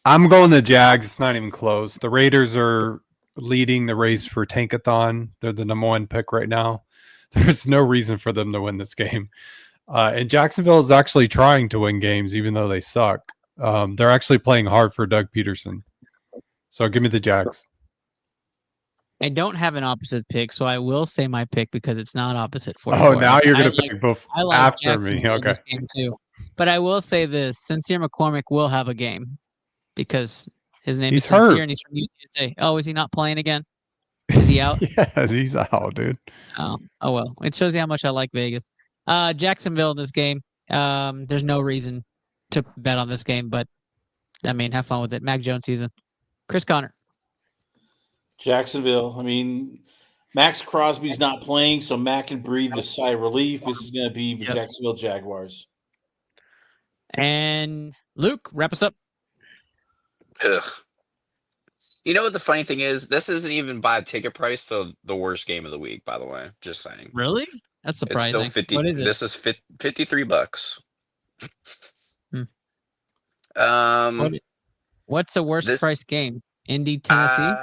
going the Jags. It's not even close. The Raiders are leading the race for Tankathon. They're the number 1 pick right now. There's no reason for them to win this game. And Jacksonville is actually trying to win games, even though they suck. They're actually playing hard for Doug Peterson. So give me the Jags. I don't have an opposite pick, so I will say my pick because it's not opposite for. Oh, now you're going to pick both after me. Okay. In this game too. But I will say this: Sincere McCormick will have a game because his name is Sincere hurt. and he's from UTSA. Oh, is he not playing again? Is he out? Yes, he's out, dude. Oh well. It shows you how much I like Vegas. Jacksonville in this game. There's no reason to bet on this game, but I mean, have fun with it. Mac Jones season. Chris Connor. Jacksonville. I mean, Max Crosby's not playing, so Mac can breathe a sigh of relief. This is going to be the Jacksonville Jaguars. And Luke, wrap us up. Ugh. You know what the funny thing is? This isn't even by ticket price the worst game of the week, by the way. Just saying. Really? That's surprising. It's still 50. What is it? This is $53. What's the worst price game? Indy, Tennessee?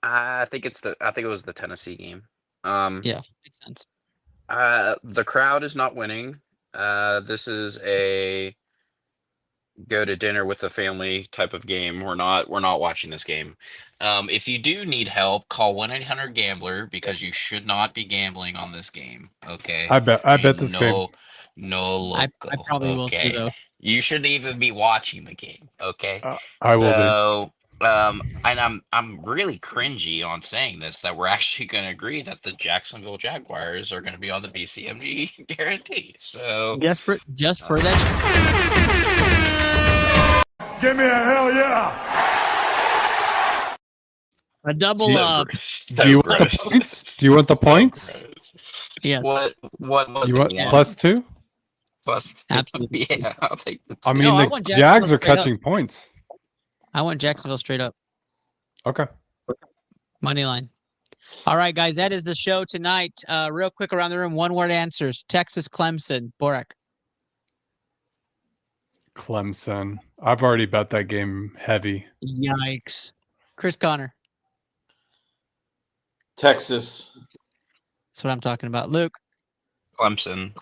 I think it was the Tennessee game. Yeah, makes sense. The crowd is not winning. This is a go to dinner with the family type of game. We're not watching this game. If you do need help, call 1-800-GAMBLER because you should not be gambling on this game. Okay. I bet this game. No local. I probably will too, though. You shouldn't even be watching the game. Okay. I will be. And I'm really cringy on saying this, that we're actually going to agree that the Jacksonville Jaguars are going to be on the BCMG guarantee. So just for that. Give me a hell yeah! A double up. Do you want the points? Do you want the points? Yes. What was you it want again? +2? Plus, absolutely. Yeah, I'll take the 2. I mean, the Jags are catching points. I want Jacksonville straight up. Okay. Money line. All right, guys, that is the show tonight. Real quick around the room, one-word answers. Texas, Clemson, Borak. Clemson. I've already bet that game heavy. Yikes. Chris Connor. Texas. That's what I'm talking about. Luke. Clemson.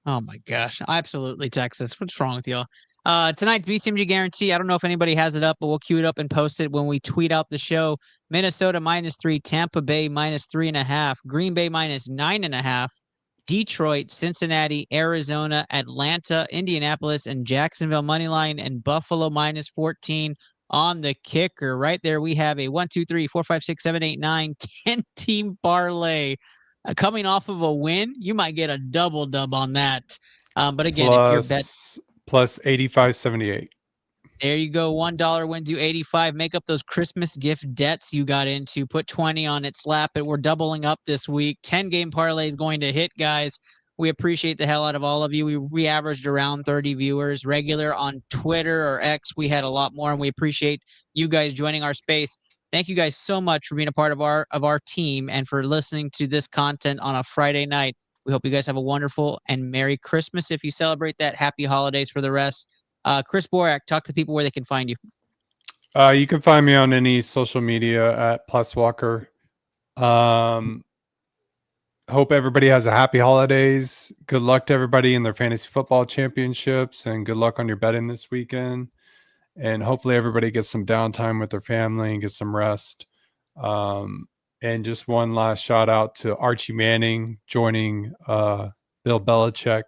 Oh my gosh. Absolutely Texas. What's wrong with y'all? Tonight, BCMG guarantee. I don't know if anybody has it up, but we'll queue it up and post it when we tweet out the show. Minnesota -3, Tampa Bay -3.5, Green Bay -9.5, Detroit, Cincinnati, Arizona, Atlanta, Indianapolis, and Jacksonville money line, and Buffalo -14 on the kicker. Right there, we have a 1, 2, 3, 4, 5, 6, 7, 8, 9, 10 team parlay. Coming off of a win, you might get a double dub on that. But again, if your bet plus 85.78. There you go. $1 wins you 85. Make up those Christmas gift debts you got into. Put 20 on it. Slap it. We're doubling up this week. 10-game parlay is going to hit, guys. We appreciate the hell out of all of you. We averaged around 30 viewers. Regular on Twitter or X, we had a lot more, and we appreciate you guys joining our space. Thank you guys so much for being a part of our team and for listening to this content on a Friday night. We hope you guys have a wonderful and Merry Christmas. If you celebrate that, happy holidays for the rest. Chris Borak, talk to people where they can find you. You can find me on any social media at +Walker. Hope everybody has a happy holidays. Good luck to everybody in their fantasy football championships, and good luck on your betting this weekend. And hopefully everybody gets some downtime with their family and gets some rest. And just one last shout out to Archie Manning joining Bill Belichick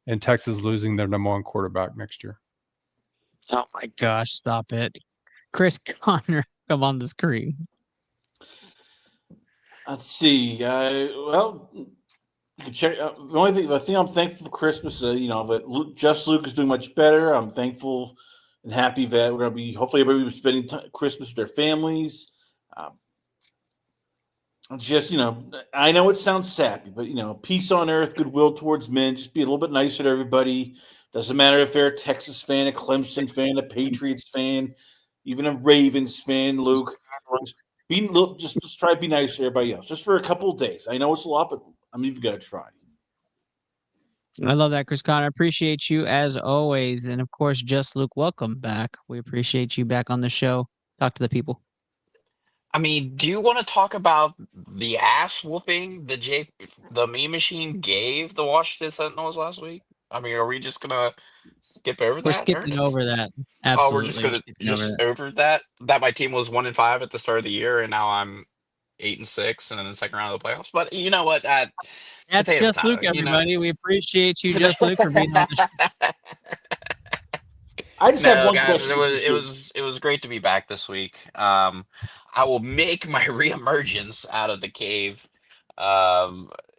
and Texas losing their #1 quarterback next year. Oh my gosh, stop it. Chris Connor, come on the screen. Let's see. Well, you can check. The thing I'm thankful for Christmas, that Just Luke is doing much better. I'm thankful and happy that we're going to be, hopefully everybody will be spending Christmas with their families. Just, I know it sounds sappy, but, peace on earth, goodwill towards men. Just be a little bit nicer to everybody. Doesn't matter if they're a Texas fan, a Clemson fan, a Patriots fan, even a Ravens fan, Luke. Just try to be nice to everybody else, just for a couple of days. I know it's a lot, but I'm even going to try. I love that, Chris Connor. Appreciate you as always. And of course, Just Luke, welcome back. We appreciate you back on the show. Talk to the people. I mean, do you want to talk about the ass whooping the meme machine gave the Washington Sentinels last week? I mean, are we just gonna skip over that? We're skipping over that. Absolutely. Oh, we're just gonna over that. That my team was 1-5 at the start of the year, and now I'm 8-6, and in the second round of the playoffs. But you know what? That's Just Luke, everybody. We appreciate you, Just Luke, for being on the show. I just have one guys, question. It was great to be back this week. I will make my reemergence out of the cave,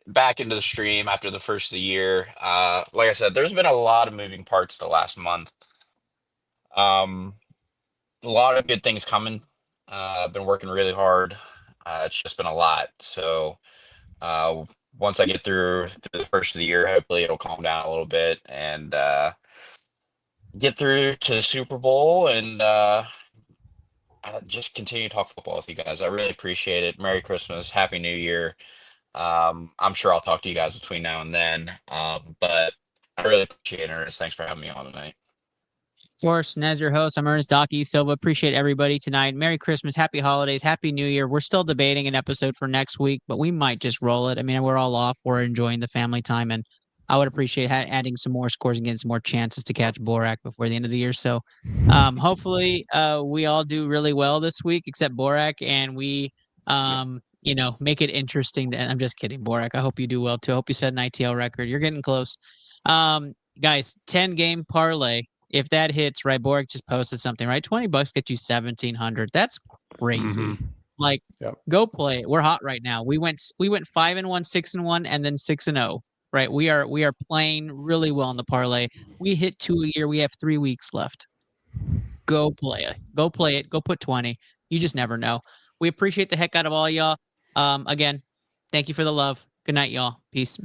back into the stream after the first of the year. Like I said, there's been a lot of moving parts the last month. A lot of good things coming. I've been working really hard. It's just been a lot. So once I get through the first of the year, hopefully it'll calm down a little bit and get through to the Super Bowl and just continue to talk football with you guys. I really appreciate it. Merry Christmas, Happy New Year. I'm sure I'll talk to you guys between now and then. But I really appreciate it, Ernest. Thanks for having me on tonight. Of course, and as your host, I'm Ernest Silva. Appreciate everybody tonight. Merry Christmas, Happy Holidays, Happy New Year. We're still debating an episode for next week, but we might just roll it. I mean, we're all off. We're enjoying the family time, and I would appreciate adding some more scores and getting some more chances to catch Borak before the end of the year. So hopefully we all do really well this week, except Borak, and we make it interesting. I'm just kidding, Borak. I hope you do well, too. I hope you set an ITL record. You're getting close. Guys, 10-game parlay. If that hits, right, Borak just posted something, right? $20 get you 1,700. That's crazy. Like, go play it. We're hot right now. We went 5-1, 6-1, and then 6-0. Right? We are playing really well in the parlay. We hit 2 a year. We have 3 weeks left. Go play it. Go play it. Go put 20. You just never know. We appreciate the heck out of all y'all. Again, thank you for the love. Good night, y'all. Peace.